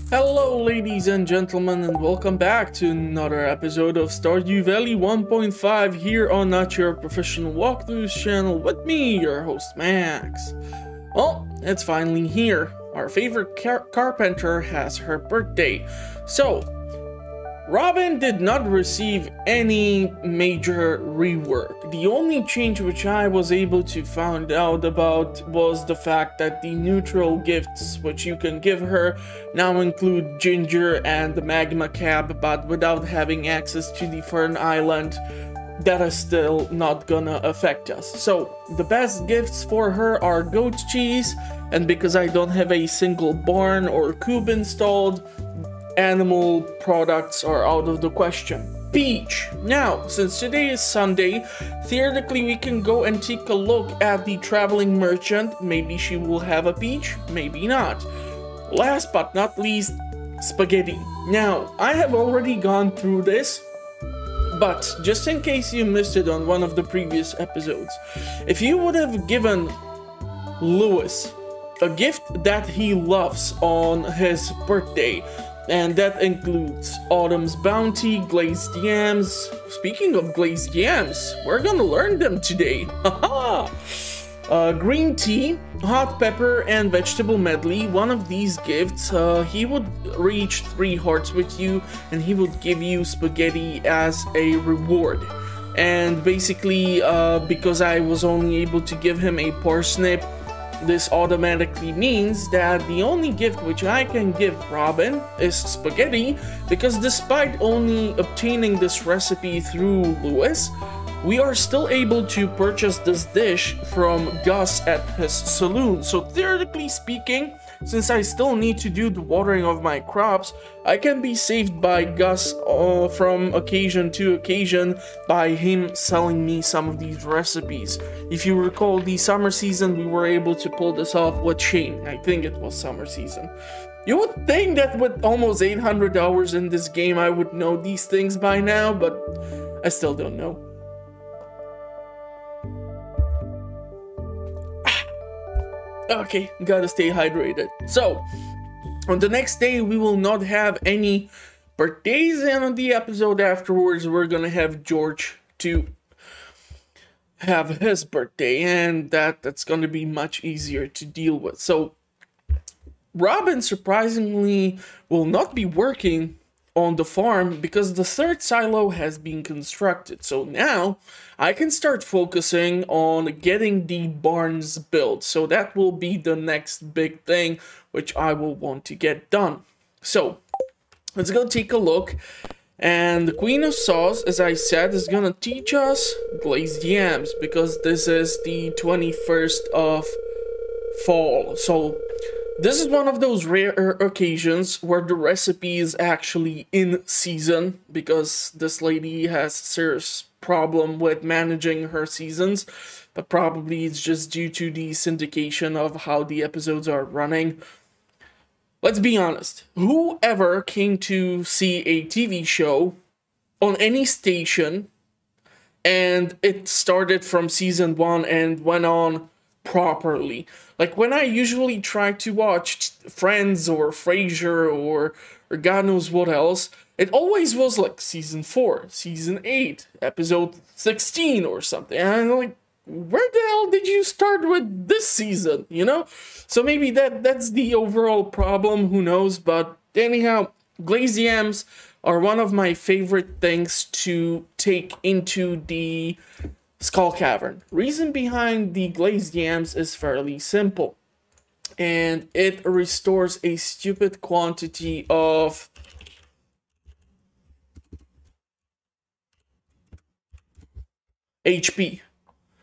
Hello ladies and gentlemen, and welcome back to another episode of Stardew Valley 1.5 here on Not Your Professional Walkthroughs channel with me, your host Max. Well, it's finally here. Our favorite carpenter has her birthday. So, Robin did not receive any major rework. The only change which I was able to find out about was the fact that the neutral gifts which you can give her now include Ginger and the Magma Cab, but without having access to the Fern Island, that is still not gonna affect us. So, the best gifts for her are goat cheese, and because I don't have a single barn or coop installed, animal products are out of the question. Peach. Now, since today is Sunday, theoretically we can go and take a look at the traveling merchant. Maybe she will have a peach, maybe not. Last but not least, spaghetti. Now, I have already gone through this, but just in case you missed it on one of the previous episodes, if you would have given Lewis a gift that he loves on his birthday, and that includes Autumn's Bounty, glazed yams. Speaking of glazed yams, we're gonna learn them today. Haha! Green tea, hot pepper, and vegetable medley. One of these gifts, he would reach 3 hearts with you, and he would give you spaghetti as a reward. And basically, because I was only able to give him a parsnip, this automatically means that the only gift which I can give Robin is spaghetti, because despite only obtaining this recipe through Lewis, we are still able to purchase this dish from Gus at his saloon. So theoretically speaking, since I still need to do the watering of my crops, I can be saved by Gus from occasion to occasion by him selling me some of these recipes. If you recall the summer season, we were able to pull this off with Shane. I think it was summer season. You would think that with almost 800 hours in this game, I would know these things by now, but I still don't know. Okay, gotta stay hydrated. So, on the next day, we will not have any birthdays, and on the episode afterwards, we're gonna have George to have his birthday, and that's gonna be much easier to deal with. So, Robin, surprisingly, will not be working on the farm because the third silo has been constructed. So now I can start focusing on getting the barns built. So that will be the next big thing which I will want to get done. So let's go take a look. And the Queen of Sauce, as I said, is gonna teach us glazed yams because this is the 21st of fall. So this is one of those rare occasions where the recipe is actually in season, because this lady has a serious problem with managing her seasons, but probably it's just due to the syndication of how the episodes are running. Let's be honest, whoever came to see a TV show on any station and it started from season 1 and went on properly. Like when I usually try to watch Friends or Frasier or God knows what else, it always was like season 4, season 8, episode 16 or something. And I'm like, where the hell did you start with this season, you know? So maybe that's the overall problem, who knows? But anyhow, glazed yams are one of my favorite things to take into the Skull Cavern. Reason behind the glazed yams is fairly simple, and it restores a stupid quantity of HP.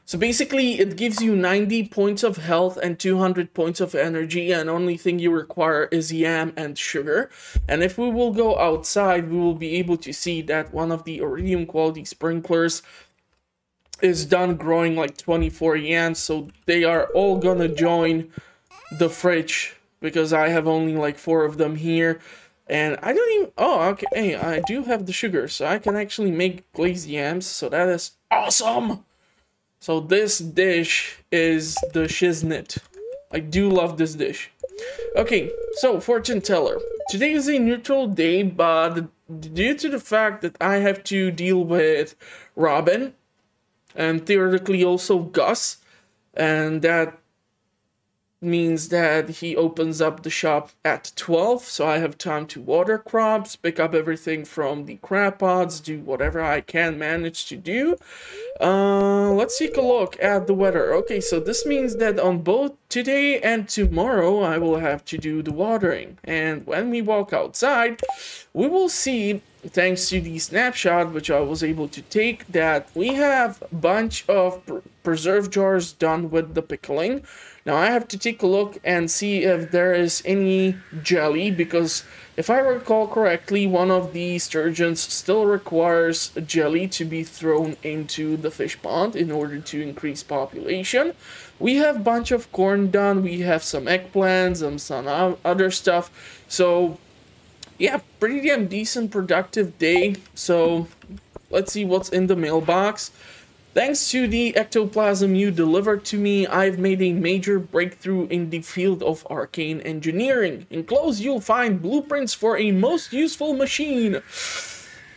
So basically it gives you 90 points of health and 200 points of energy, and only thing you require is yam and sugar. And if we will go outside, we will be able to see that one of the iridium quality sprinklers is done growing like 24 yams, so they are all gonna join the fridge because I have only like 4 of them here, and I don't even, oh okay, hey, I do have the sugar, so I can actually make glazed yams, so that is awesome. So this dish is the shiznit. I do love this dish. Okay, so fortune teller. today is a neutral day, but due to the fact that I have to deal with Robin and theoretically also Gus, and that means that he opens up the shop at 12, so I have time to water crops, pick up everything from the crab pots, do whatever I can manage to do. Let's take a look at the weather. Okay, so this means that on both today and tomorrow I will have to do the watering, and when we walk outside we will see, thanks to the snapshot which I was able to take, that we have a bunch of preserve jars done with the pickling. Now I have to take a look and see if there is any jelly, because if I recall correctly, one of the sturgeons still requires jelly to be thrown into the fish pond in order to increase population. We have a bunch of corn done, we have some eggplants and some other stuff. So yeah, pretty damn decent productive day. So let's see what's in the mailbox. Thanks to the ectoplasm you delivered to me, I've made a major breakthrough in the field of arcane engineering. Enclosed, you'll find blueprints for a most useful machine.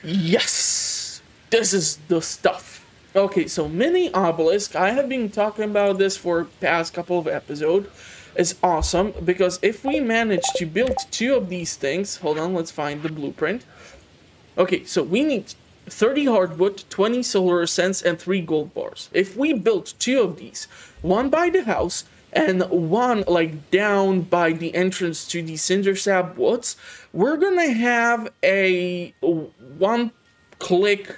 Yes! This is the stuff. Okay, so mini Obelisk, I have been talking about this for past couple of episodes, is awesome, because if we manage to build 2 of these things, hold on, let's find the blueprint. Okay, so we need 30 hardwood, 20 solar essence, and 3 gold bars. If we build 2 of these, one by the house and one like down by the entrance to the Cindersap Woods, we're gonna have a one-click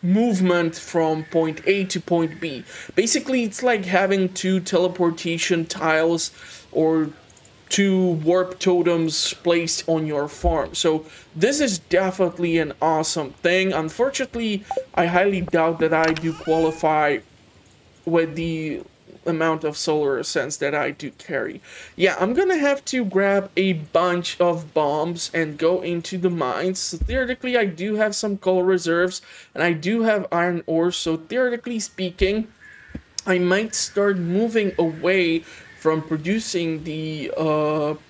movement from point A to point B. Basically, it's like having 2 teleportation tiles or 2 warp totems placed on your farm. So this is definitely an awesome thing. Unfortunately, I highly doubt that I do qualify with the amount of solar essence that I do carry. Yeah, I'm gonna have to grab a bunch of bombs and go into the mines. So theoretically, I do have some coal reserves and I do have iron ore. So theoretically speaking, I might start moving away from producing the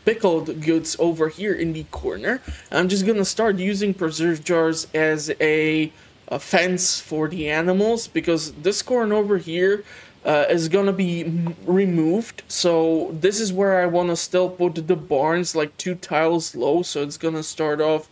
pickled goods over here in the corner. I'm just gonna start using preserve jars as a fence for the animals, because this corn over here is gonna be removed. So this is where I want to still put the barns, like 2 tiles low, so it's gonna start off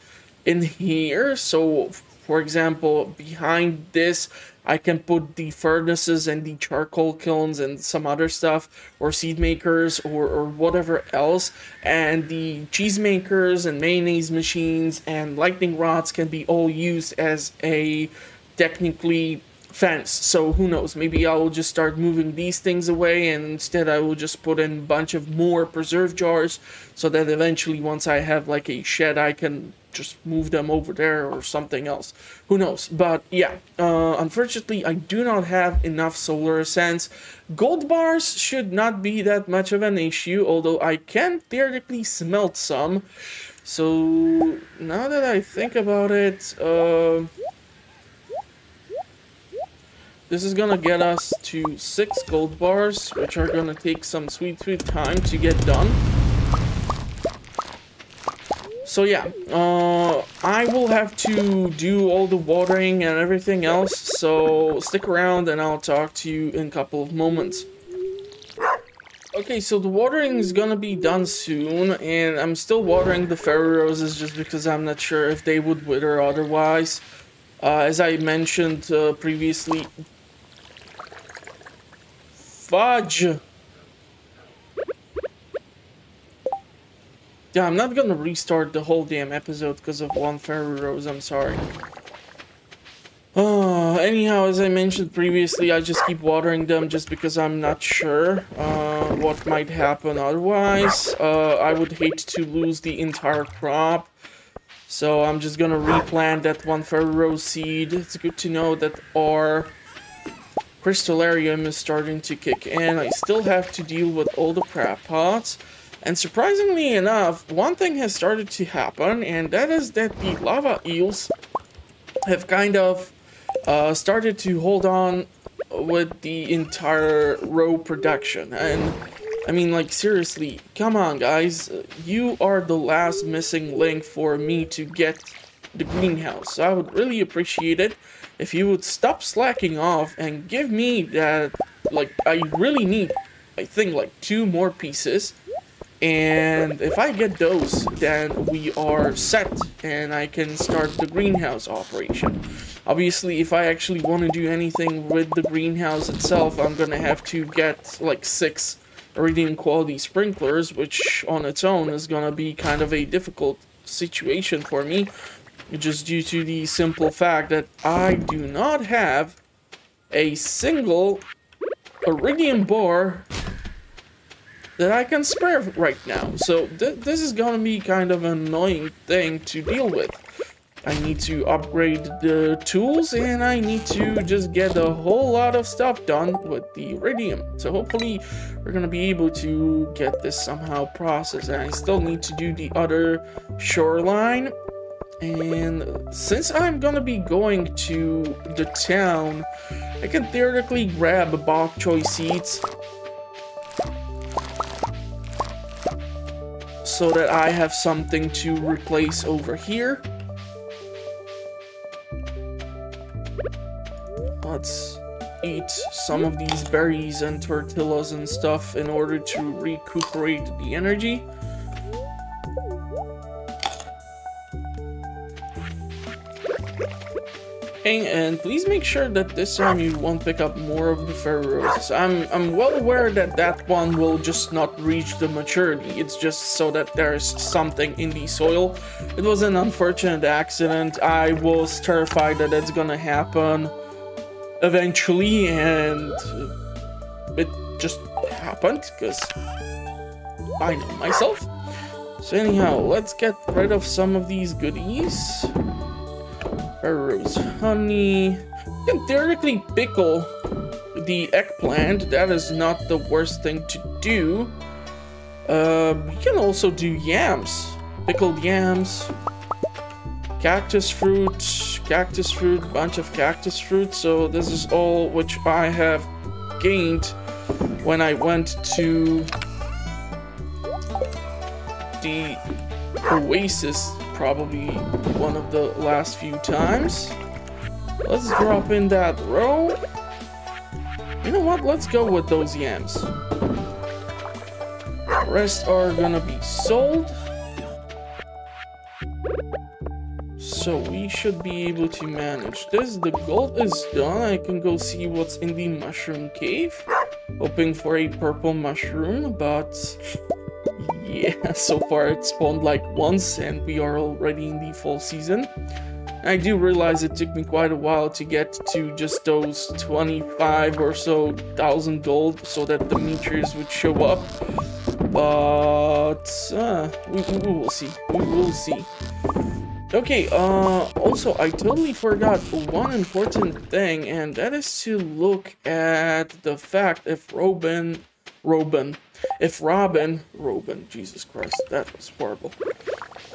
in here. So for example, behind this I can put the furnaces and the charcoal kilns and some other stuff, or seed makers, or whatever else. And the cheese makers and mayonnaise machines and lightning rods can be all used as a technically fence. So who knows, maybe I will just start moving these things away, and instead I will just put in a bunch of more preserve jars, so that eventually once I have like a shed, I can just move them over there or something else. Who knows? But yeah, unfortunately I do not have enough solar essence. Gold bars should not be that much of an issue, although I can theoretically smelt some. So now that I think about it, this is gonna get us to 6 gold bars, which are gonna take some sweet time to get done. So yeah, I will have to do all the watering and everything else, so stick around and I'll talk to you in a couple of moments. Okay, so the watering is gonna be done soon, and I'm still watering the fairy roses just because I'm not sure if they would wither otherwise. As I mentioned previously... Fudge! Yeah, I'm not gonna restart the whole damn episode because of one fairy rose, I'm sorry. Anyhow, as I mentioned previously, I just keep watering them just because I'm not sure what might happen otherwise. I would hate to lose the entire crop, so I'm just gonna replant that one fairy rose seed. It's good to know that our crystallarium is starting to kick in. I still have to deal with all the crab pots. And surprisingly enough, one thing has started to happen, and that is that the lava eels have kind of started to hold on with the entire row production. And I mean, like, seriously, come on, guys. You are the last missing link for me to get the greenhouse. So I would really appreciate it if you would stop slacking off and give me that, like, I really need, I think, like, 2 more pieces. And if I get those, then we are set and I can start the greenhouse operation. Obviously, if I actually want to do anything with the greenhouse itself, I'm gonna have to get like 6 iridium quality sprinklers, which on its own is gonna be kind of a difficult situation for me, just due to the simple fact that I do not have a single iridium bar that I can spare right now. So this is gonna be kind of an annoying thing to deal with. I need to upgrade the tools and I need to just get a whole lot of stuff done with the iridium. So hopefully we're gonna be able to get this somehow processed. And I still need to do the other shoreline. And since I'm gonna be going to the town, I can theoretically grab bok choy seeds so that I have something to replace over here. Let's eat some of these berries and tortillas and stuff in order to recuperate the energy. And please make sure that this time you won't pick up more of the fairy roses. I'm well aware that that one will just not reach the maturity. It's just so that there's something in the soil. It was an unfortunate accident. I was terrified that it's gonna happen eventually, and it just happened because I know myself. So anyhow, let's get rid of some of these goodies. Rose honey. You can theoretically pickle the eggplant. That is not the worst thing to do. You can also do yams. Pickled yams. Cactus fruit, bunch of cactus fruit. So this is all which I have gained when I went to the oasis, probably one of the last few times. Let's drop in that row. You know what? Let's go with those yams. The rest are gonna be sold. So we should be able to manage this. The gold is done. I can go see what's in the mushroom cave. Hoping for a purple mushroom, but yeah, so far it spawned like once and we are already in the fall season. I do realize it took me quite a while to get to just those 25 or so thousand gold so that the meters would show up. But we will see. We will see. Okay, also I totally forgot one important thing, and that is to look at the fact if Robin, Jesus Christ, that was horrible.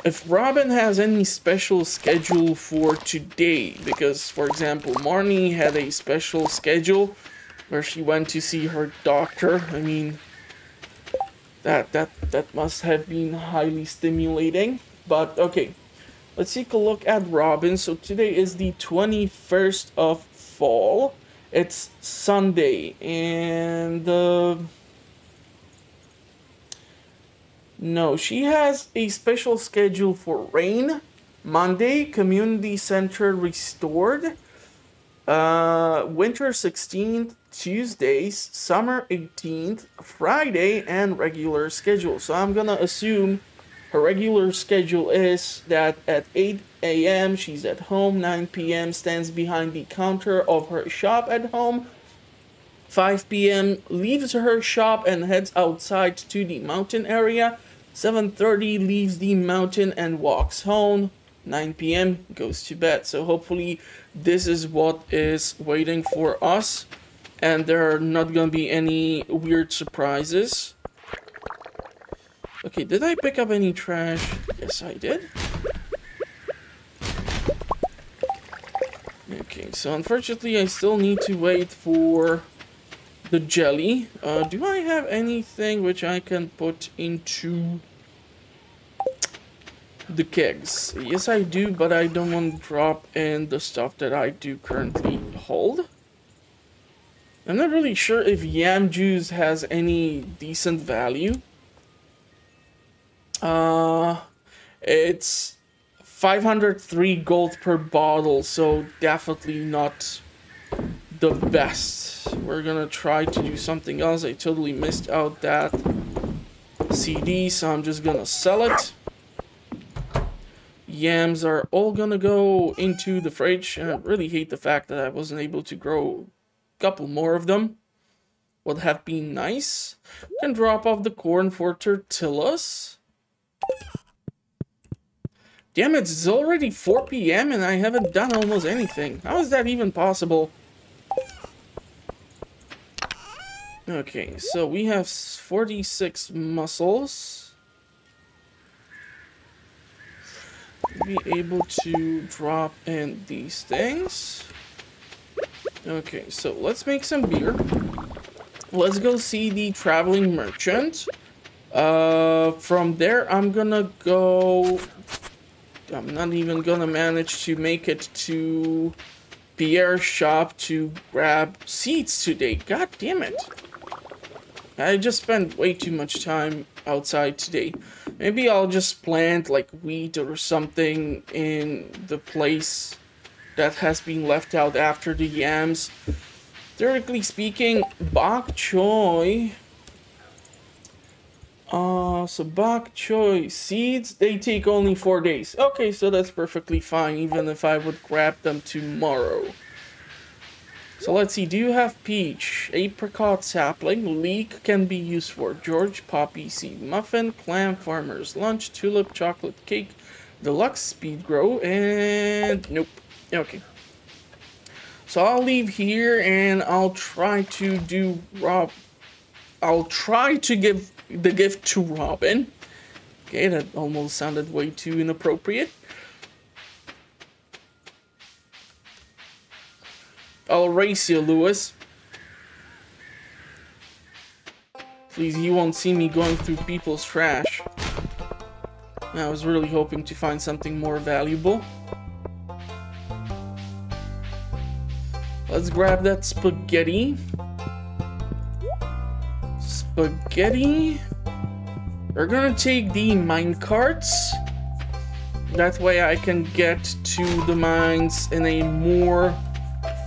If Robin has any special schedule for today, because for example, Marnie had a special schedule where she went to see her doctor. I mean, that must have been highly stimulating, but okay. Let's take a look at Robin. So today is the 21st of fall. It's Sunday, and no, she has a special schedule for rain. Monday, community center restored. Winter 16th, Tuesdays, summer 18th, Friday, and regular schedule. So I'm gonna assume her regular schedule is that at 8 a.m. she's at home, 9 p.m. stands behind the counter of her shop at home, 5 p.m. leaves her shop and heads outside to the mountain area, 7:30 leaves the mountain and walks home, 9 p.m. goes to bed. So hopefully this is what is waiting for us, and there are not gonna be any weird surprises. Okay, did I pick up any trash? Yes, I did. Okay, so unfortunately I still need to wait for the jelly. Do I have anything which I can put into the kegs? Yes, I do, but I don't want to drop in the stuff that I do currently hold. I'm not really sure if yam juice has any decent value. It's 503 gold per bottle, so definitely not the best. We're gonna try to do something else. I totally missed out that CD, so I'm just gonna sell it. Yams are all gonna go into the fridge, and I really hate the fact that I wasn't able to grow a couple more of them. Would have been nice. Can drop off the corn for tortillas. Damn it, it's already 4 PM and I haven't done almost anything. How is that even possible? Okay, so we have 46 mussels. Be able to drop in these things. Okay, so let's make some beer. Let's go see the traveling merchant. From there, I'm gonna go... I'm not even gonna manage to make it to Pierre's shop to grab seeds today. God damn it. I just spent way too much time outside today. Maybe I'll just plant like wheat or something in the place that has been left out after the yams. Theoretically speaking, bok choy. So bok choy seeds, they take only 4 days. Okay, so that's perfectly fine, even if I would grab them tomorrow. So let's see, do you have peach, apricot sapling, leek can be used for George, poppy seed muffin, clam farmer's lunch, tulip chocolate cake, deluxe speed grow, and nope. Okay. So I'll leave here and I'll try to do I'll try to give the gift to Robin. Okay, that almost sounded way too inappropriate. I'll race you, Lewis. Please, you won't see me going through people's trash. I was really hoping to find something more valuable. Let's grab that spaghetti. Spaghetti. We're gonna take the mine carts. That way I can get to the mines in a more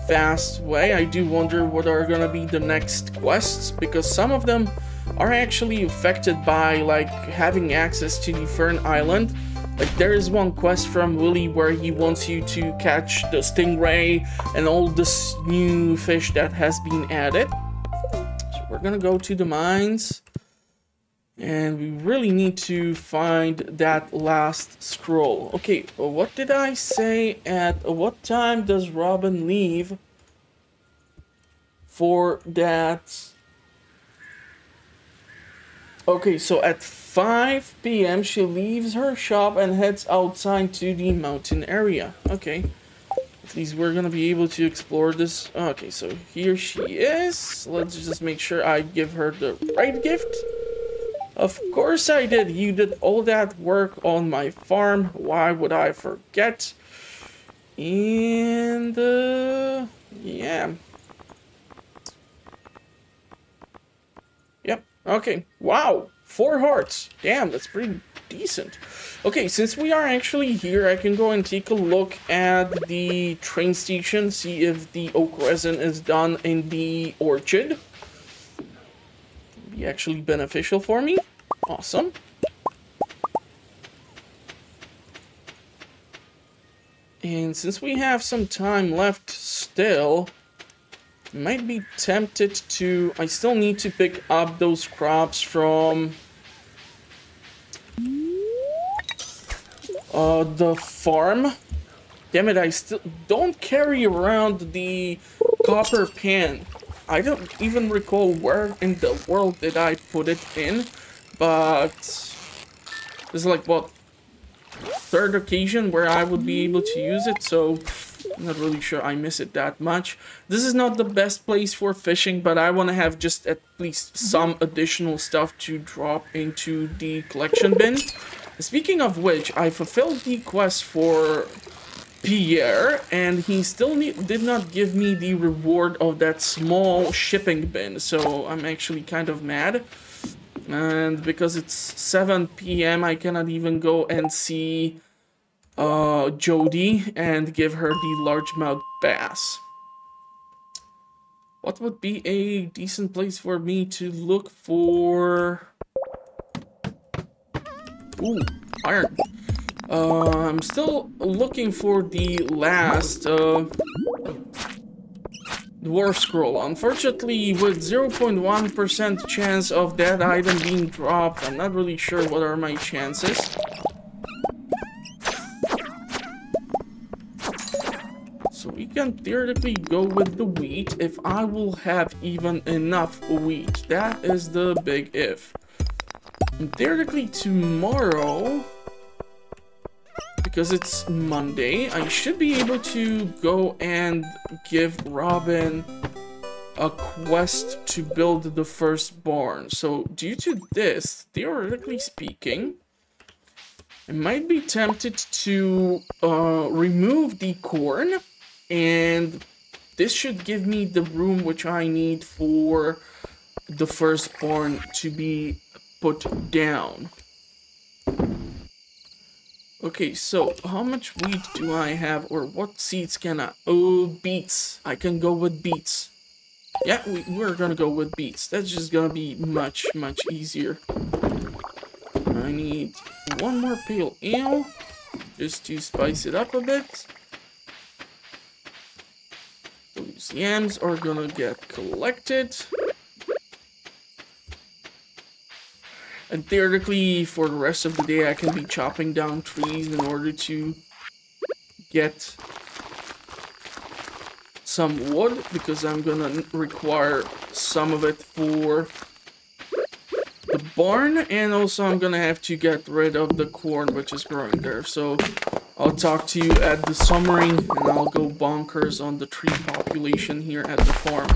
fast way. I do wonder what are gonna be the next quests, because some of them are actually affected by like having access to the Fern Island. Like there is one quest from Willy where he wants you to catch the stingray and all this new fish that has been added. So we're gonna go to the mines. And we really need to find that last scroll. Okay, well, what did I say at what time does Robin leave for that? Okay, so at 5 PM she leaves her shop and heads outside to the mountain area. Okay, at least we're gonna be able to explore this. Okay, so here she is. Let's just make sure I give her the right gift. Of course I did. You did all that work on my farm. Why would I forget? And, yeah. Yep, okay. Wow, 4 hearts. Damn, that's pretty decent. Okay, since we are actually here, I can go and take a look at the train station, see if the oak resin is done in the orchard. Be actually beneficial for me. Awesome. And since we have some time left still, I might be tempted to... I still need to pick up those crops from the farm. Damn it, I still don't carry around the copper pan. I don't even recall where in the world did I put it in, but this is like, what, 3rd occasion where I would be able to use it, so I'm not really sure I miss it that much. This is not the best place for fishing, but I want to have just at least some additional stuff to drop into the collection bin. Speaking of which, I fulfilled the quest for Pierre, and he still did not give me the reward of that small shipping bin, so I'm actually kind of mad. And because it's 7 p.m, I cannot even go and see Jody and give her the largemouth bass. What would be a decent place for me to look for? Ooh, iron. I'm still looking for the last dwarf scroll. Unfortunately, with 0.1% chance of that item being dropped, I'm not really sure what are my chances. So we can theoretically go with the wheat if I will have even enough wheat. That is the big if. And theoretically tomorrow, because it's Monday, I should be able to go and give Robin a quest to build the first barn. So due to this, theoretically speaking, I might be tempted to remove the corn, and this should give me the room which I need for the first barn to be put down. Okay, so how much wheat do I have, or what seeds can I... Oh, beets. I can go with beets. Yeah, we're gonna go with beets. That's just gonna be much, much easier. I need one more pale ale, just to spice it up a bit. Those yams are gonna get collected. And theoretically, for the rest of the day, I can be chopping down trees in order to get some wood, because I'm gonna require some of it for the barn, and also I'm gonna have to get rid of the corn which is growing there. So I'll talk to you at the summary, and I'll go bonkers on the tree population here at the farm.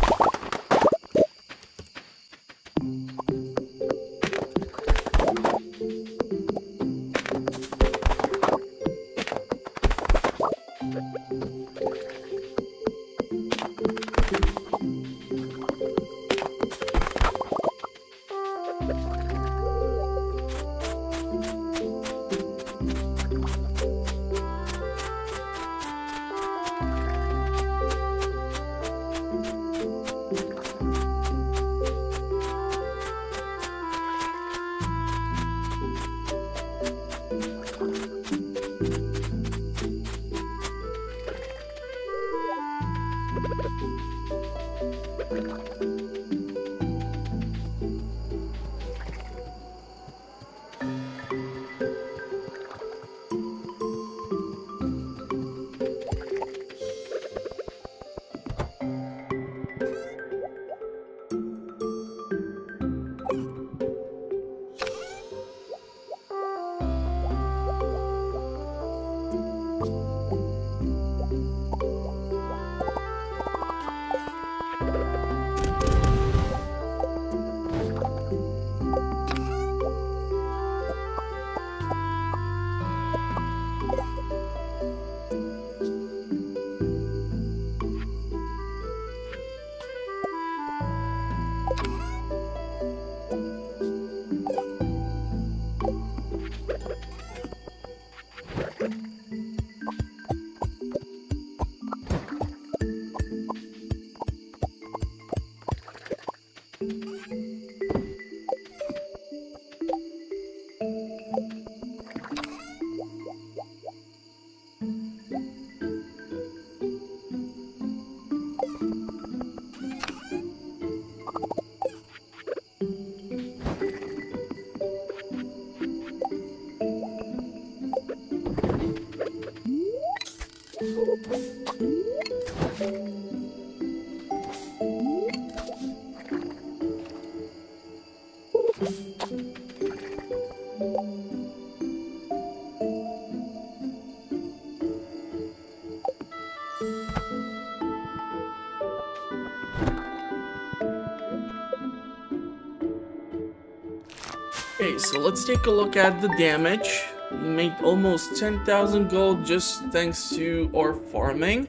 Okay, so let's take a look at the damage. We made almost 10,000 gold just thanks to our farming.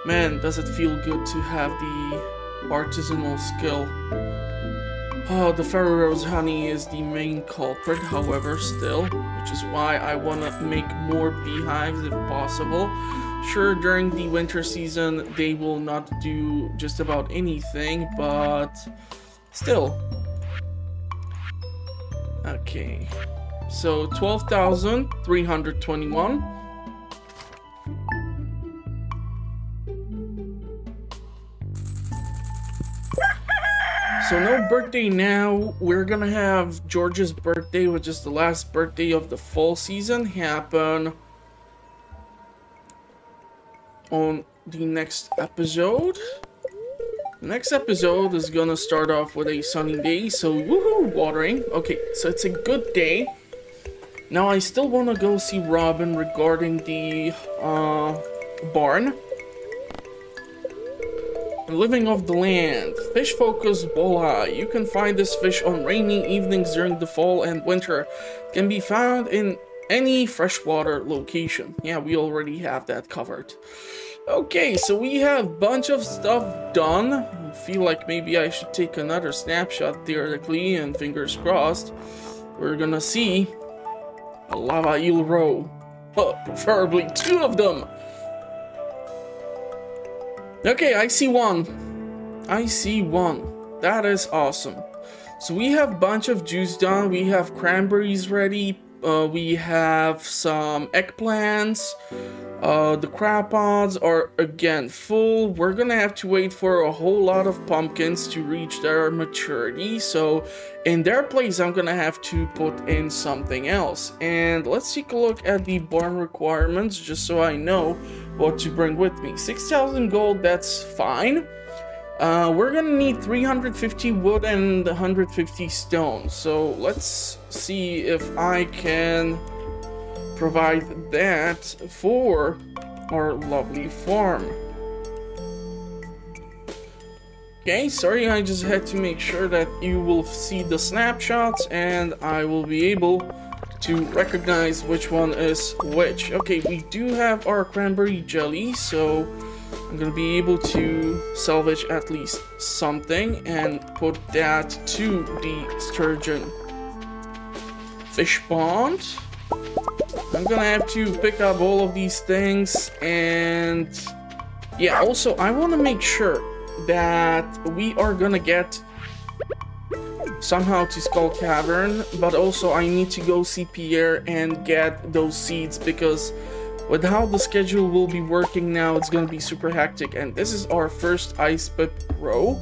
Man, does it feel good to have the artisanal skill. Oh, the Fairy Rose honey is the main culprit, however, still, which is why I want to make more beehives if possible. Sure, during the winter season, they will not do just about anything, but still. Okay, so 12,321. So no birthday now. We're gonna have George's birthday, which is the last birthday of the fall season, happen on the next episode. The next episode is gonna start off with a sunny day, so woohoo, watering. Okay, so it's a good day. Now I still want to go see Robin regarding the barn. Living off the land. Fish focus bola. You can find this fish on rainy evenings during the fall and winter. It can be found in any freshwater location. Yeah, we already have that covered. Okay, so we have a bunch of stuff done. I feel like maybe I should take another snapshot theoretically, and fingers crossed, we're gonna see a lava eel row. Preferably 2 of them. Okay, I see one. I see one. That is awesome. So we have a bunch of juice done. We have cranberries ready. We have some eggplants. The crab pods are again full. We're gonna have to wait for a whole lot of pumpkins to reach their maturity. So in their place, I'm gonna have to put in something else. And let's take a look at the barn requirements just so I know what to bring with me. 6,000 gold, that's fine. We're gonna need 350 wood and 150 stone. So let's see if I can provide that for our lovely farm. Okay, sorry, I just had to make sure that you will see the snapshots and I will be able to recognize which one is which. Okay, we do have our cranberry jelly, so I'm gonna be able to salvage at least something and put that to the sturgeon fish pond. I'm gonna have to pick up all of these things, and yeah, also I want to make sure that we are gonna get somehow to Skull Cavern, but also I need to go see Pierre and get those seeds, because with how the schedule will be working now, it's gonna be super hectic. And this is our first ice pip row,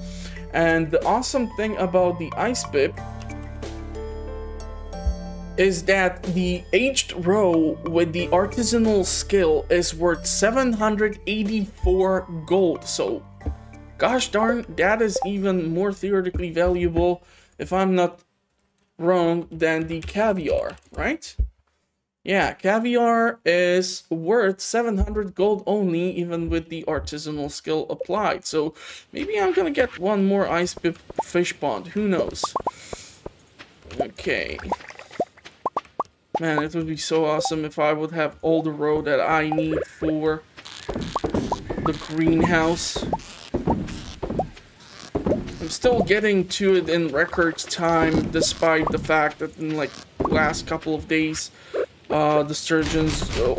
and the awesome thing about the ice pip is that the aged row with the artisanal skill is worth 784 gold. So gosh darn, that is even more theoretically valuable, if I'm not wrong, than the caviar, right? Yeah, caviar is worth 700 gold only, even with the artisanal skill applied. So maybe I'm gonna get one more ice pip fish pond, who knows? Okay. Man, it would be so awesome if I would have all the row that I need for the greenhouse. I'm still getting to it in record time, despite the fact that in like the last couple of days, the sturgeons, the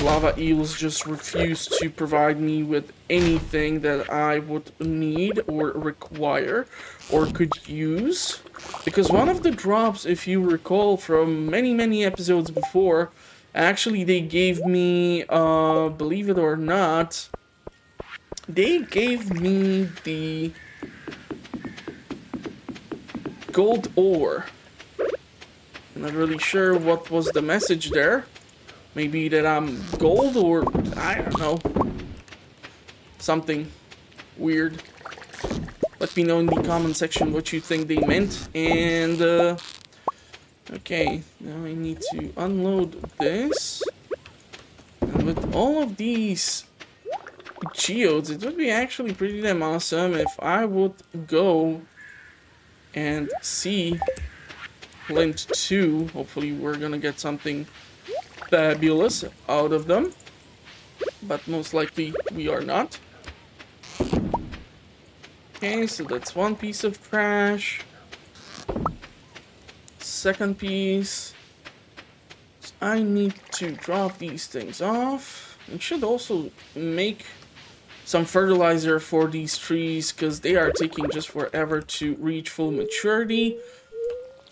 lava eels just refused to provide me with anything that I would need or require or could use. Because one of the drops, if you recall from many episodes before, actually they gave me, believe it or not, they gave me the gold ore. I'm not really sure what was the message there. Maybe that I'm gold, or I don't know. Something weird. Let me know in the comment section what you think they meant. And okay, now I need to unload this. And with all of these geodes, it would be actually pretty damn awesome if I would go and see Flint 2. Hopefully we're gonna get something fabulous out of them. But most likely we are not. Okay, so that's one piece of trash. Second piece. I need to drop these things off. I should also make some fertilizer for these trees because they are taking just forever to reach full maturity.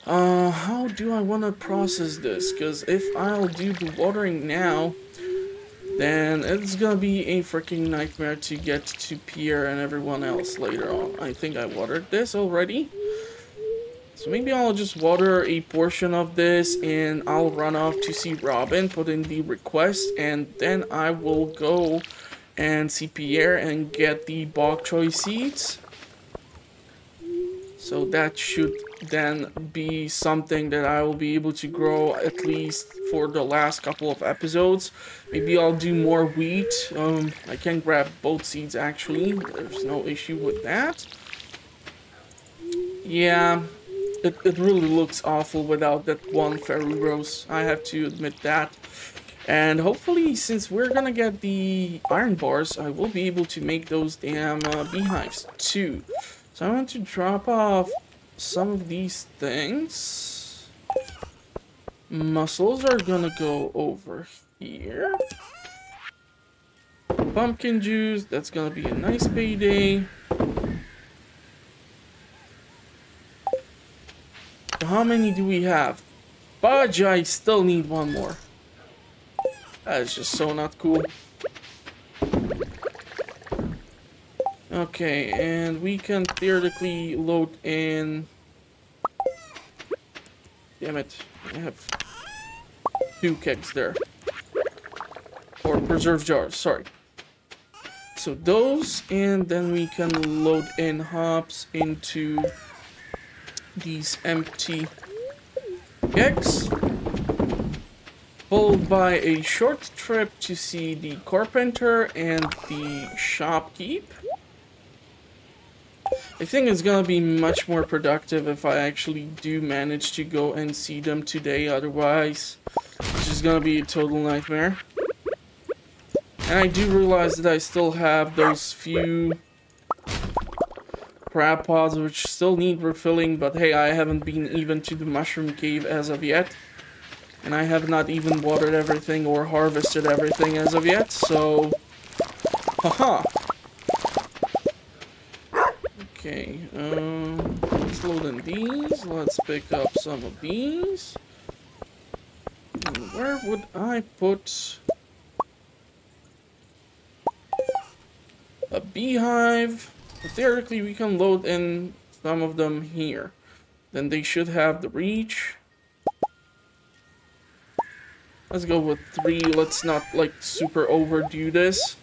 How do I want to process this? Because if I'll do the watering now, then it's gonna be a freaking nightmare to get to Pierre and everyone else later on. I think I watered this already. So maybe I'll just water a portion of this and I'll run off to see Robin, put in the request, and then I will go and see Pierre and get the bok choy seeds. So that should then be something that I will be able to grow at least for the last couple of episodes. Maybe I'll do more wheat. I can grab both seeds actually. There's no issue with that. Yeah, it really looks awful without that one fairy rose. I have to admit that. And hopefully, since we're gonna get the iron bars, I will be able to make those damn beehives too. So I want to drop off some of these things. Mussels are gonna go over here. Pumpkin juice, that's gonna be a nice payday. How many do we have? Fudge, I still need one more. That is just so not cool. Okay, and we can theoretically load in... Damn it, I have 2 kegs there. Or preserve jars, sorry. So those, and then we can load in hops into these empty kegs. Followed by a short trip to see the carpenter and the shopkeep. I think it's gonna be much more productive if I actually do manage to go and see them today, otherwise it's just gonna be a total nightmare. And I do realize that I still have those few crab pods which still need refilling, but hey, I haven't been even to the mushroom cave as of yet. And I have not even watered everything or harvested everything as of yet, so... Haha! Okay, let's load in these. Let's pick up some of these. And where would I put a beehive? Theoretically, we can load in some of them here. Then they should have the reach. Let's go with 3. Let's not, like, super overdo this.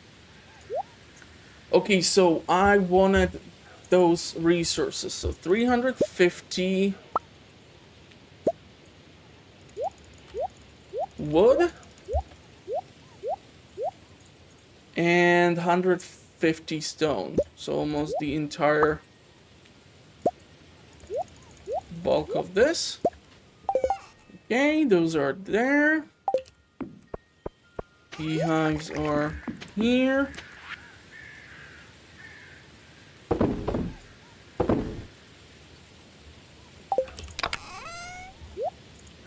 Okay, so I wanted those resources. So 350 wood and 150 stone. So almost the entire bulk of this. Okay, those are there. Beehives are here.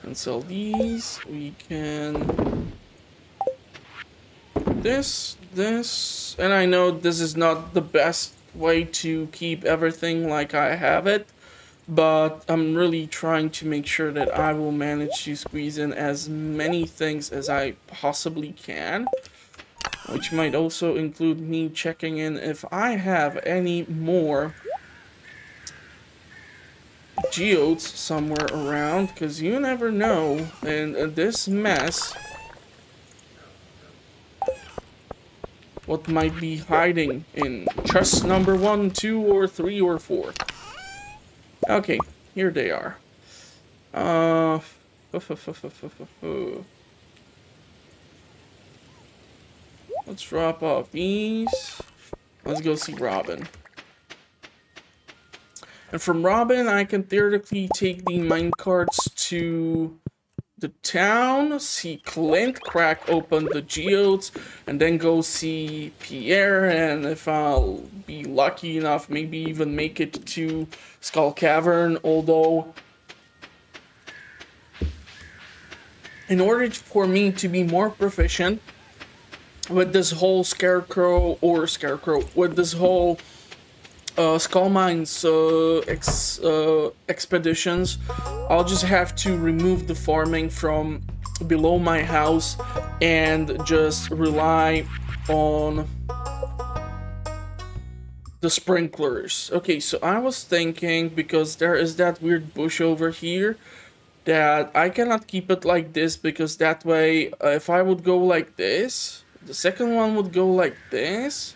And sell these. We can this, and I know this is not the best way to keep everything like I have it, but I'm really trying to make sure that I will manage to squeeze in as many things as I possibly can, which might also include me checking in if I have any more geodes somewhere around, because you never know in this mess what might be hiding in chest number 1, 2, or 3, or 4. Okay, here they are. Let's drop off these. Let's go see Robin. And from Robin, I can theoretically take the minecarts to the town, see Clint crack open the geodes, and then go see Pierre, and if I'll be lucky enough, maybe even make it to Skull Cavern, although in order for me to be more proficient with this whole with this whole Skull Mines expeditions, I'll just have to remove the farming from below my house and just rely on the sprinklers. Okay, so I was thinking, because there is that weird bush over here, that I cannot keep it like this, because that way, if I would go like this, the second one would go like this,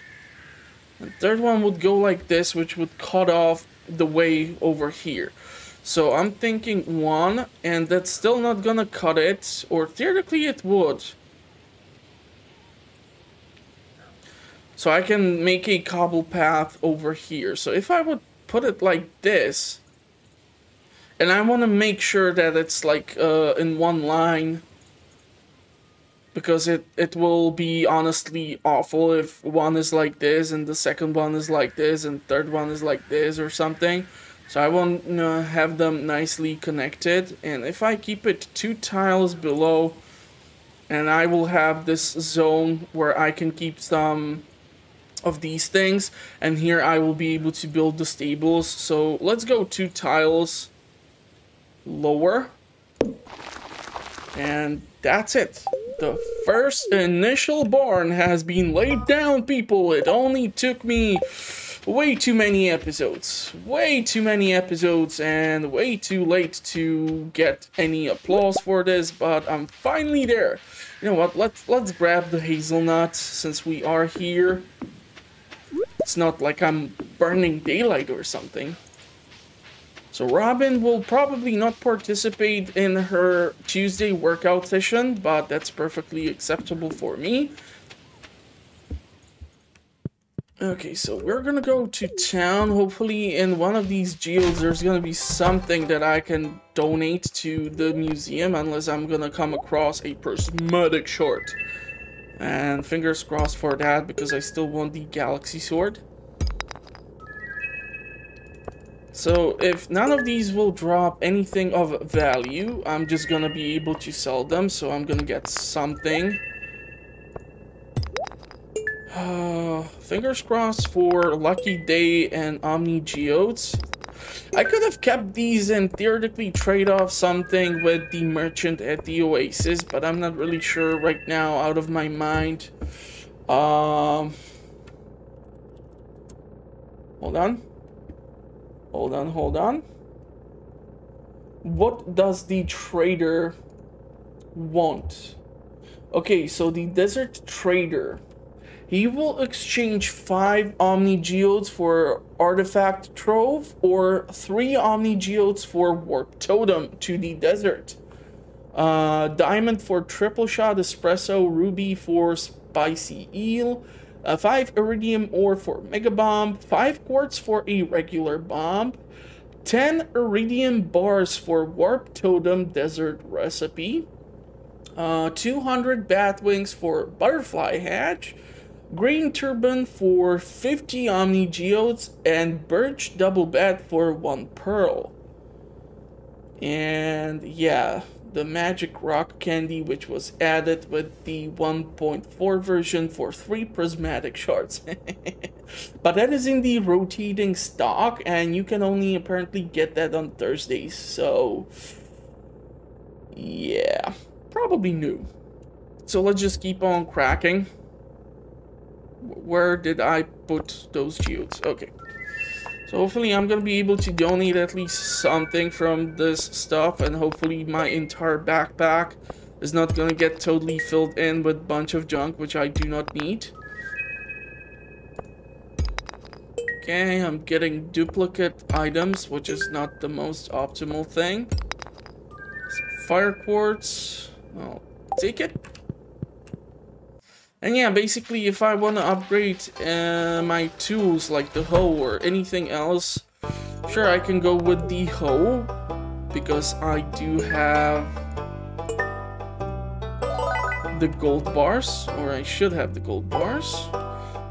the third one would go like this, which would cut off the way over here. So I'm thinking one, and that's still not gonna cut it, or theoretically it would. So I can make a cobble path over here. So if I would put it like this, and I want to make sure that it's like in one line, because it will be honestly awful if one is like this and the second one is like this and third one is like this or something. So I want to have them nicely connected, and if I keep it 2 tiles below, and I will have this zone where I can keep some of these things, and here I will be able to build the stables. So let's go 2 tiles lower, and that's it. The first initial barn has been laid down, people. It only took me way too many episodes, and way too late to get any applause for this, but I'm finally there. You know what, let's grab the hazelnut since we are here. It's not like I'm burning daylight or something. So Robin will probably not participate in her Tuesday workout session, but that's perfectly acceptable for me. Okay, so we're gonna go to town. Hopefully in one of these geodes there's gonna be something that I can donate to the museum, unless I'm gonna come across a prismatic short. And fingers crossed for that, because I still want the galaxy sword. So if none of these will drop anything of value, I'm just gonna be able to sell them, so I'm gonna get something. Fingers crossed for Lucky Day and Omni Geodes. I could have kept these and theoretically trade off something with the merchant at the Oasis, but I'm not really sure right now, out of my mind. Hold on. Hold on. What does the trader want? Okay, so the desert trader, he will exchange 5 Omni Geodes for Artifact Trove, or 3 Omni Geodes for Warp Totem to the desert. Diamond for Triple Shot Espresso, Ruby for Spicy Eel, 5 Iridium Ore for Mega Bomb, 5 Quartz for a regular bomb, 10 Iridium Bars for Warp Totem Desert Recipe, 200 Bat Wings for Butterfly Hatch, Green Turban for 50 Omni Geodes, and Birch Double Bat for 1 Pearl. And yeah, the Magic Rock Candy, which was added with the 1.4 version for 3 prismatic shards. But that is in the rotating stock, and you can only apparently get that on Thursdays, so yeah, probably new. So let's just keep on cracking. Where did I put those geodes? Okay. So hopefully I'm gonna be able to donate at least something from this stuff, and hopefully my entire backpack is not gonna get totally filled in with a bunch of junk, which I do not need. Okay, I'm getting duplicate items, which is not the most optimal thing. So fire quartz, I'll take it. And yeah, basically, if I want to upgrade my tools like the hoe or anything else, Sure, I can go with the hoe, because I do have the gold bars, or I should have the gold bars.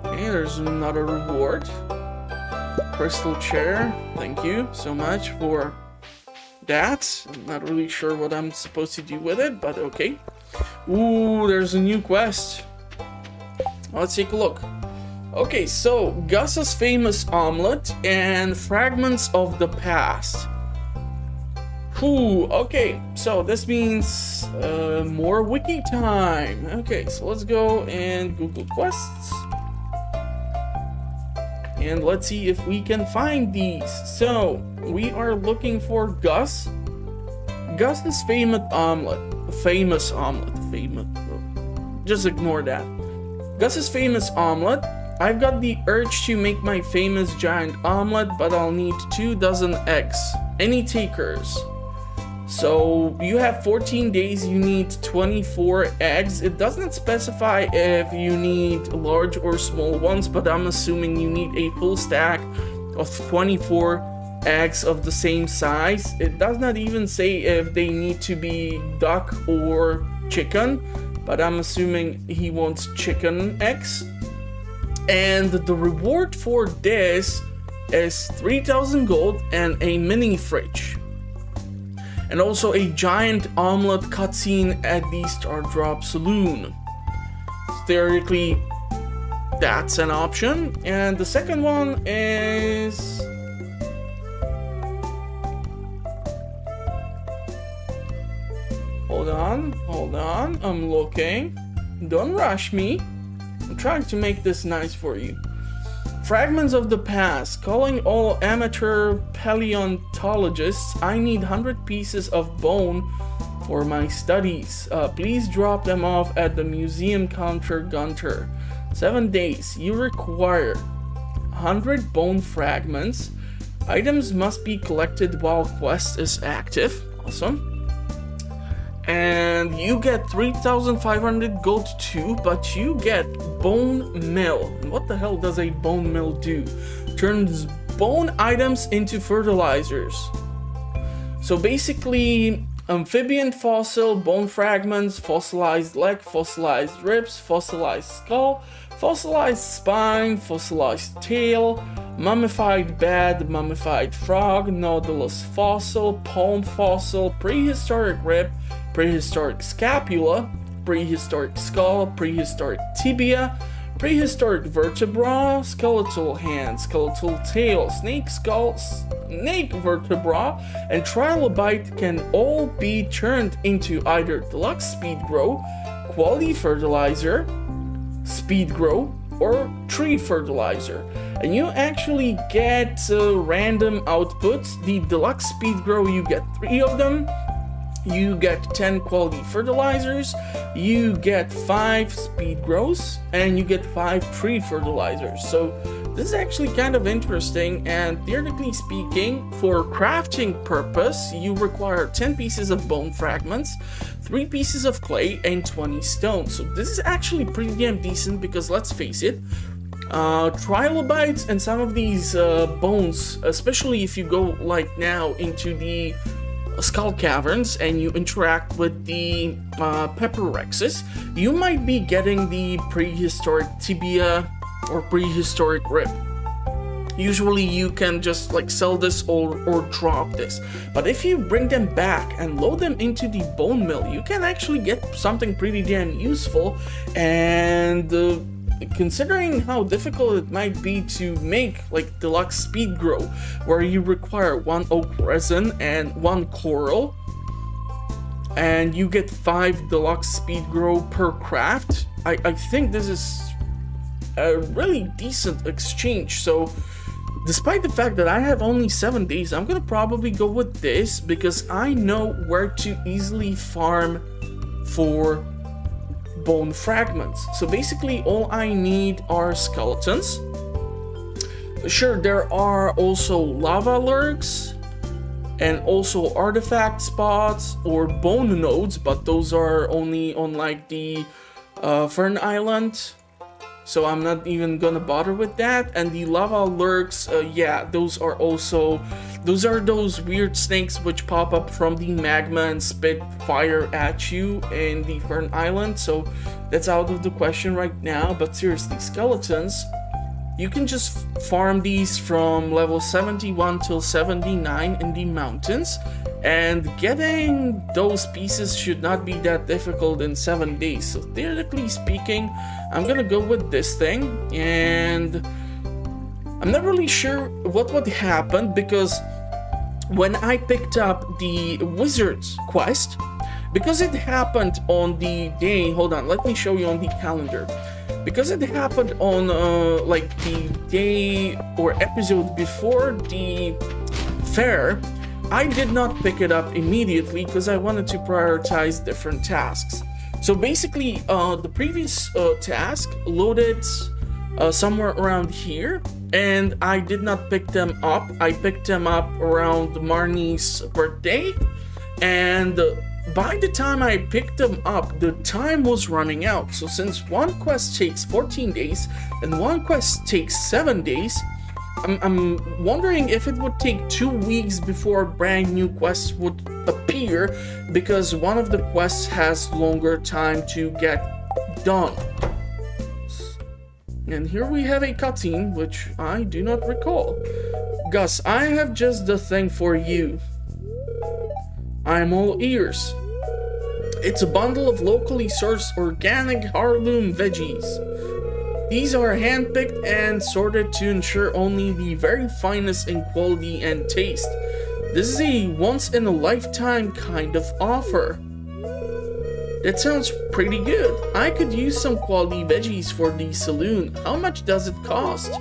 Okay, there's another reward. Crystal chair, thank you so much for that. I'm not really sure what I'm supposed to do with it, but okay. Ooh, there's a new quest. Let's take a look. Okay, so Gus's famous omelette and fragments of the past. Ooh, okay, so this means more wiki time. Okay, so let's go and Google quests. And let's see if we can find these. So, we are looking for Gus. Gus's famous omelette. Just ignore that. Gus's famous omelette. I've got the urge to make my famous giant omelette, but I'll need 24 eggs. Any takers? So you have 14 days, you need 24 eggs. It doesn't specify if you need large or small ones, but I'm assuming you need a full stack of 24 eggs of the same size. It does not even say if they need to be duck or chicken, but I'm assuming he wants chicken eggs. And the reward for this is 3,000 gold and a mini fridge. And also a giant omelette cutscene at the Star Drop Saloon. Theoretically, that's an option. And the second one is... Hold on, I'm looking. Don't rush me. I'm trying to make this nice for you. Fragments of the past. Calling all amateur paleontologists. I need 100 pieces of bone for my studies. Please drop them off at the museum counter Gunter. 7 days. You require 100 bone fragments. Items must be collected while quest is active. Awesome. And you get 3,500 gold too, but you get bone mill. What the hell does a bone mill do? Turns bone items into fertilizers. So basically, amphibian fossil, bone fragments, fossilized leg, fossilized ribs, fossilized skull, fossilized spine, fossilized tail, mummified bat, mummified frog, nautilus fossil, palm fossil, prehistoric rib, prehistoric scapula, prehistoric skull, prehistoric tibia, prehistoric vertebra, skeletal hand, skeletal tail, snake skull, snake vertebra, and trilobite can all be turned into either deluxe speed grow, quality fertilizer, speed grow, or tree fertilizer. And you actually get random outputs. The deluxe speed grow, you get 3 of them. You get 10 quality fertilizers, you get 5 speed grows, and you get 5 tree fertilizers. So this is actually kind of interesting, and theoretically speaking, for crafting purpose, you require 10 pieces of bone fragments, 3 pieces of clay, and 20 stones. So this is actually pretty damn decent, because let's face it, trilobites and some of these bones, especially if you go like now into the skull caverns and you interact with the pepperrexes, you might be getting the prehistoric tibia or prehistoric rib. Usually you can just like sell this or drop this, but if you bring them back and load them into the bone mill, you can actually get something pretty damn useful. And considering how difficult it might be to make like deluxe speed grow, where you require 1 oak resin and 1 coral, and you get 5 deluxe speed grow per craft, I think this is a really decent exchange. So despite the fact that I have only 7 days, I'm gonna probably go with this, because I know where to easily farm for bone fragments. So basically all I need are skeletons. Sure, there are also lava lurks and also artifact spots or bone nodes, but those are only on like the Fern Island. so I'm not even gonna bother with that. And the lava lurks, yeah, those are those weird snakes which pop up from the magma and spit fire at you in the Fern Island, so that's out of the question right now. But seriously, skeletons, you can just farm these from level 71 till 79 in the mountains, and getting those pieces should not be that difficult in 7 days. So theoretically speaking, I'm gonna go with this thing, and I'm not really sure what would happen, because when I picked up the wizard's quest, because it happened on the day, hold on, let me show you on the calendar. Because it happened on like the day or episode before the fair, I did not pick it up immediately because I wanted to prioritize different tasks. So basically, the previous task loaded somewhere around here, and I did not pick them up. I picked them up around Marnie's birthday, and by the time I picked them up, the time was running out. So since one quest takes 14 days and one quest takes 7 days, I'm wondering if it would take 2 weeks before brand new quests would appear, because one of the quests has longer time to get done. And here we have a cutscene, which I do not recall. Gus, I have just the thing for you. I'm all ears. It's a bundle of locally sourced organic heirloom veggies. These are handpicked and sorted to ensure only the very finest in quality and taste. This is a once-in-a-lifetime kind of offer. That sounds pretty good. I could use some quality veggies for the saloon. How much does it cost?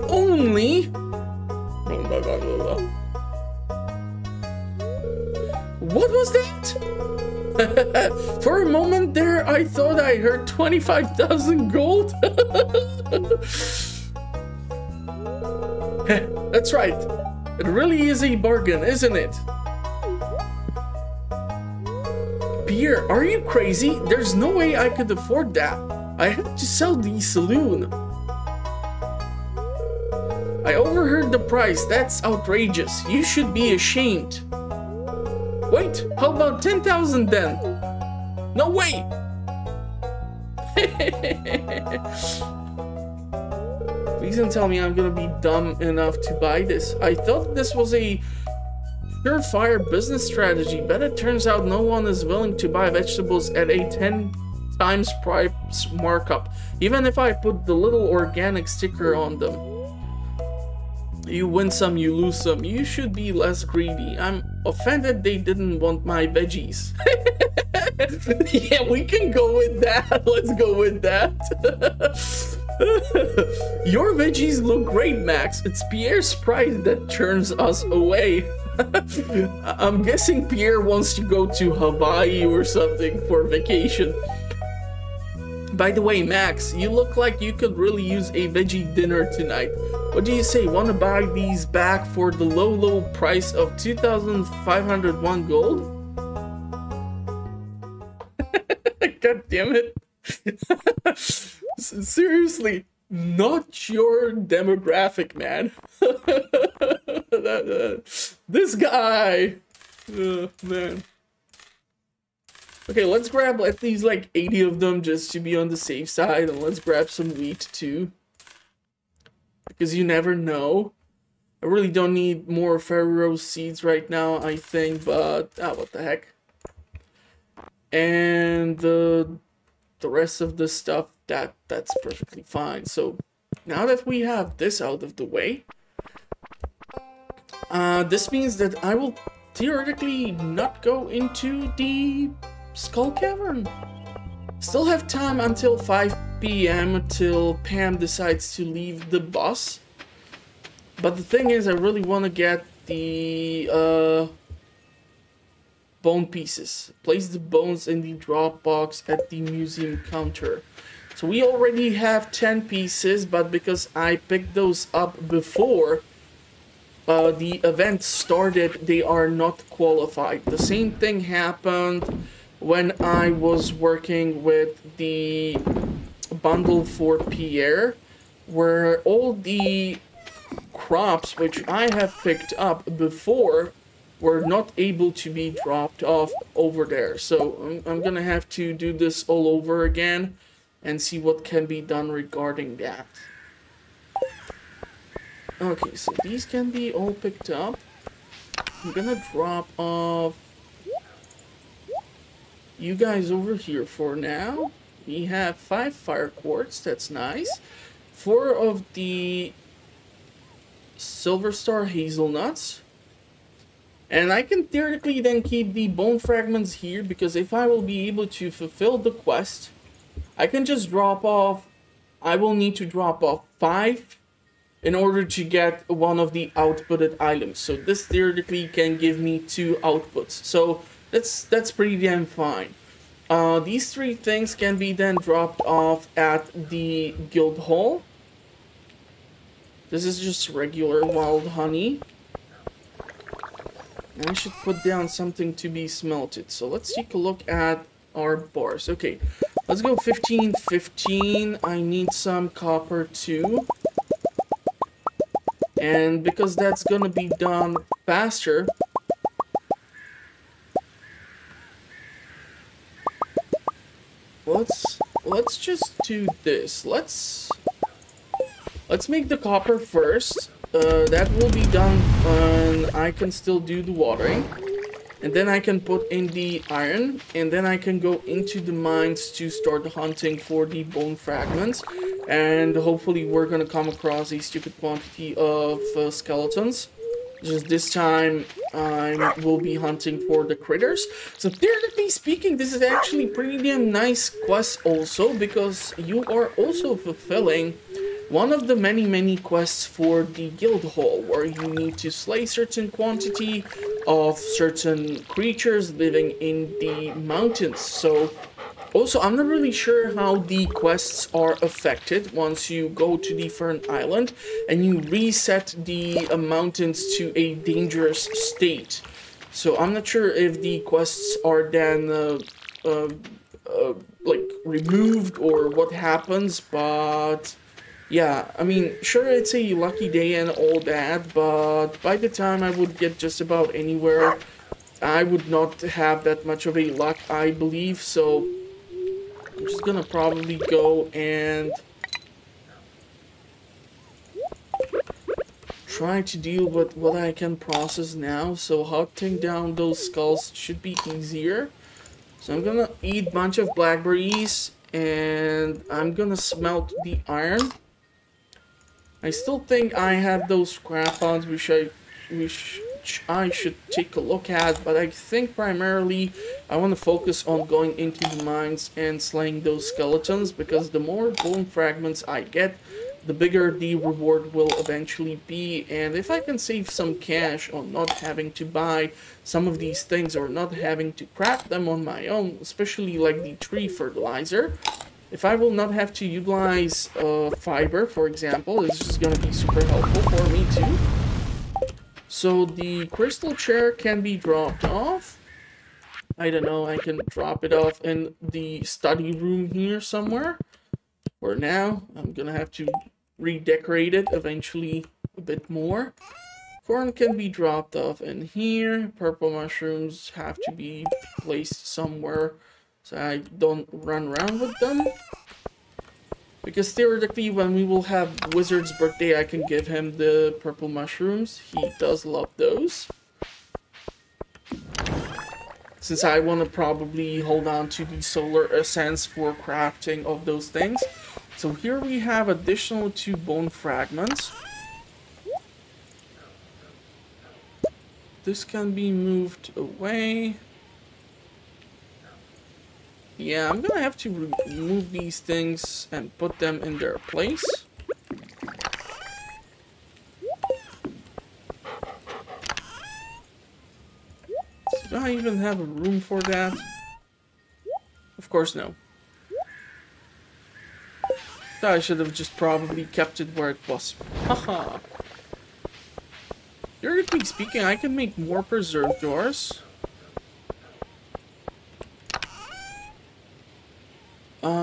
Only... What was that? For a moment there, I thought I heard 25,000 gold. That's right. It really is a bargain, isn't it? Pierre, are you crazy? There's no way I could afford that. I have to sell the saloon. I overheard the price. That's outrageous. You should be ashamed. Wait, how about 10,000 then? No way! Please don't tell me I'm gonna be dumb enough to buy this. I thought this was a surefire business strategy, but it turns out no one is willing to buy vegetables at a 10 times price markup, even if I put the little organic sticker on them. You win some, you lose some. You should be less greedy. I'm offended they didn't want my veggies. Yeah, we can go with that. Let's go with that. Your veggies look great, Max. It's Pierre's pride that turns us away. I'm guessing Pierre wants to go to Hawaii or something for vacation. By the way, Max, you look like you could really use a veggie dinner tonight. What do you say? Want to buy these back for the low price of 2,501 gold? God damn it. Seriously, not your demographic, man. This guy. Man. Okay, let's grab at least like 80 of them just to be on the safe side, and let's grab some wheat too. Because you never know. I really don't need more Pharaoh seeds right now, I think, but what the heck. And the rest of the stuff, that's perfectly fine. So now that we have this out of the way, this means that I will theoretically not go into the Skull Cavern. Still have time until 5 p.m. till Pam decides to leave the bus. But the thing is, I really want to get the bone pieces. Place the bones in the drop box at the museum counter. So we already have 10 pieces, but because I picked those up before the event started, they are not qualified. The same thing happened when I was working with the bundle for Pierre, where all the crops which I have picked up before were not able to be dropped off over there. So I'm gonna have to do this all over again and see what can be done regarding that. Okay, so these can be all picked up. I'm gonna drop off you guys over here for now. We have 5 fire quartz, that's nice. 4 of the silver star hazelnuts. And I can theoretically then keep the bone fragments here, because if I will be able to fulfill the quest, I can just drop off, I will need to drop off 5 in order to get one of the outputted items. So this theoretically can give me 2 outputs. So that's pretty damn fine. These 3 things can be then dropped off at the guild hall. This is just regular wild honey. And I should put down something to be smelted. So let's take a look at our bars. Okay, let's go 15, 15. I need some copper too. And because that's gonna be done faster, let's just do this. Let's make the copper first. That will be done when I can still do the watering. And then I can put in the iron. And then I can go into the mines to start hunting for the bone fragments. And hopefully we're gonna come across a stupid quantity of skeletons. Just this time I will be hunting for the critters. So theoretically speaking, this is actually pretty damn nice quest also, because you are also fulfilling one of the many quests for the guild hall, where you need to slay certain quantity of certain creatures living in the mountains. So also, I'm not really sure how the quests are affected once you go to the Fern Island and you reset the mountains to a dangerous state. So I'm not sure if the quests are then like removed or what happens, but yeah, I mean, sure, it's a lucky day and all that, but by the time I would get just about anywhere, I would not have that much of a luck, I believe. So I'm just gonna probably go and try to deal with what I can process now. So hunting down those skulls should be easier. So I'm gonna eat a bunch of blackberries and I'm gonna smelt the iron. I still think I have those scrap pods which I should take a look at, but I think primarily I want to focus on going into the mines and slaying those skeletons, because the more bone fragments I get, the bigger the reward will eventually be. And if I can save some cash on not having to buy some of these things or not having to craft them on my own, especially like the tree fertilizer, if I will not have to utilize fiber, for example, it's just going to be super helpful for me too. So the crystal chair can be dropped off. I don't know, I can drop it off in the study room here somewhere. For now, I'm gonna have to redecorate it eventually a bit more. Corn can be dropped off in here. Purple mushrooms have to be placed somewhere so I don't run around with them. Because theoretically, when we will have Wizard's birthday, I can give him the purple mushrooms. He does love those. Since I want to probably hold on to the solar essence for crafting of those things. So here we have additional 2 bone fragments. This can be moved away. Yeah, I'm gonna have to remove these things and put them in their place. Do I even have a room for that? Of course no. I should have just probably kept it where it was. Haha. Theoretically speaking, I can make more preserve jars.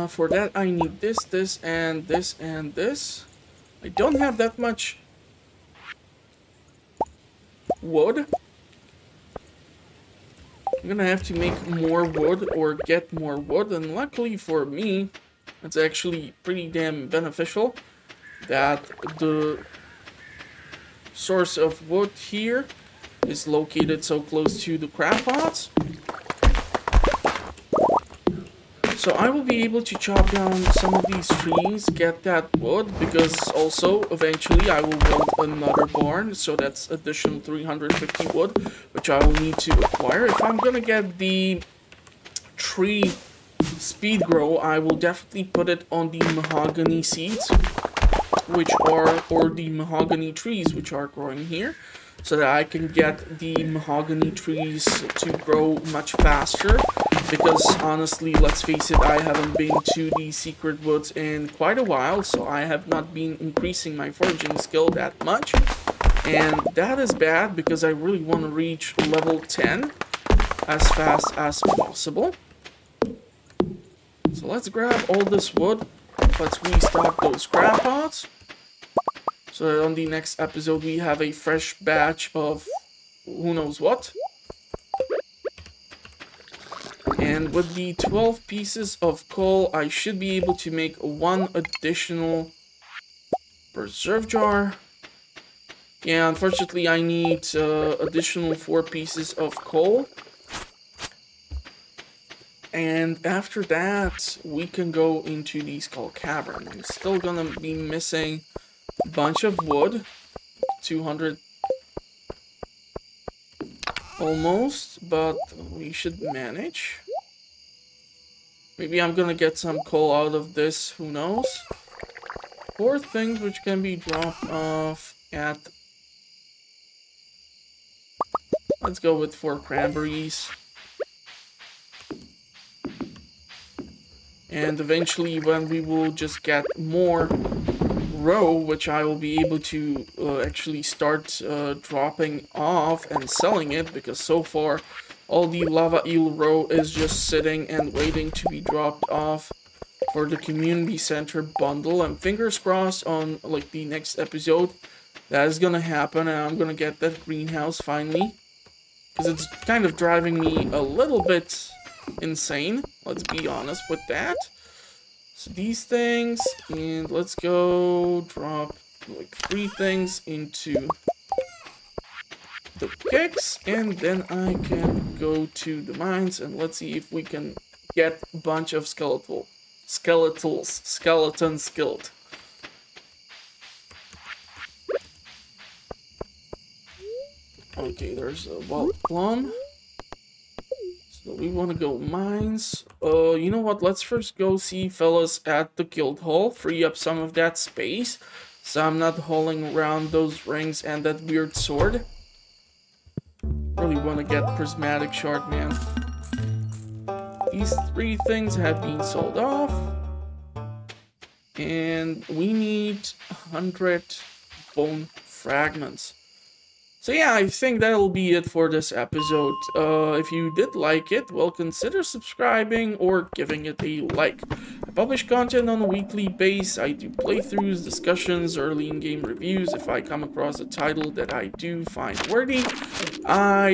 For that I need this, this, and this, and this. I don't have that much wood. I'm gonna have to make more wood or get more wood, and luckily for me, it's actually pretty damn beneficial that the source of wood here is located so close to the crab pots. So I will be able to chop down some of these trees, get that wood, because also eventually I will build another barn, so that's additional 350 wood, which I will need to acquire. If I'm gonna get the tree speed grow, I will definitely put it on the mahogany seeds, which are, or the mahogany trees which are growing here, so that I can get the mahogany trees to grow much faster. Because honestly, let's face it, I haven't been to the secret woods in quite a while, so I have not been increasing my foraging skill that much. And that is bad because I really want to reach level 10 as fast as possible. So let's grab all this wood. Let's restock those crab pots. So that on the next episode we have a fresh batch of who knows what. And with the 12 pieces of coal, I should be able to make one additional preserve jar. Yeah, unfortunately I need additional 4 pieces of coal. And after that, we can go into the Skull Cavern. I'm still gonna be missing a bunch of wood. 200 almost, but we should manage. Maybe I'm gonna get some coal out of this, who knows. 4 things which can be dropped off at... Let's go with 4 cranberries. And eventually when we will just get more row, which I will be able to actually start dropping off and selling it, because so far all the lava eel row is just sitting and waiting to be dropped off for the community center bundle. And fingers crossed on like the next episode that is gonna happen and I'm gonna get that greenhouse finally, because it's kind of driving me a little bit insane, let's be honest with that. So these things, and let's go drop like 3 things into the picks, and then I can go to the mines and let's see if we can get a bunch of skeletons killed. Okay, there's a wild plum. So we want to go mines. You know what? Let's first go see fellas at the guild hall. Free up some of that space, so I'm not hauling around those rings and that weird sword. Really want to get prismatic shard, man. These 3 things have been sold off. And we need 100 bone fragments. So yeah, I think that'll be it for this episode. If you did like it, well, consider subscribing or giving it a like. I publish content on a weekly basis. I do playthroughs, discussions, early in-game reviews if I come across a title that I do find worthy. I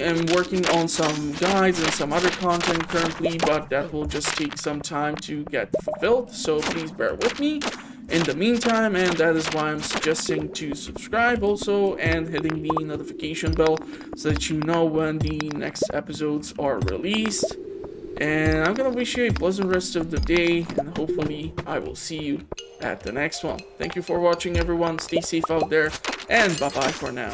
am working on some guides and some other content currently, but that will just take some time to get fulfilled, so please bear with me in the meantime, and that is why I'm suggesting to subscribe also and hitting the notification bell so that you know when the next episodes are released. And I'm gonna wish you a pleasant rest of the day, and hopefully I will see you at the next one. Thank you for watching, everyone. Stay safe out there, and bye-bye for now.